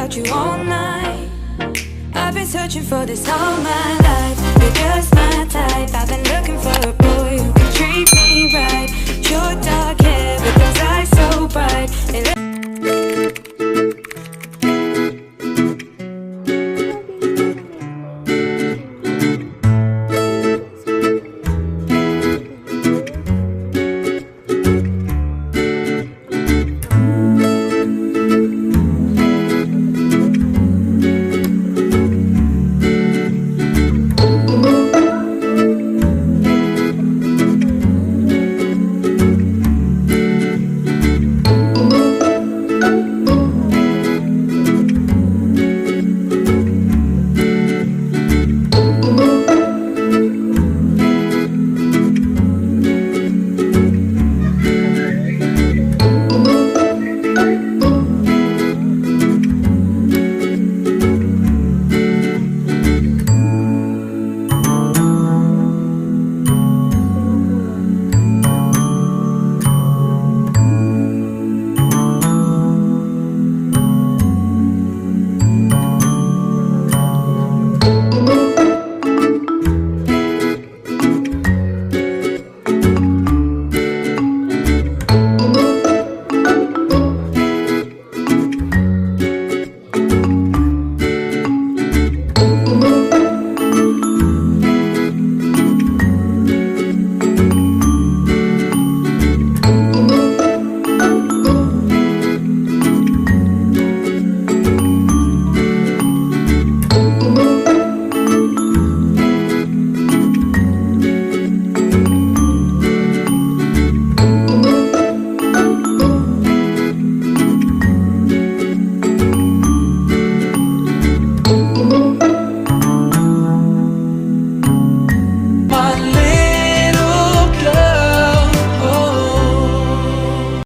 about you all night. I've been searching for this all my life. You're just my type. I've been looking for a boy who can treat me right. Short dark hair with those eyes so bright. They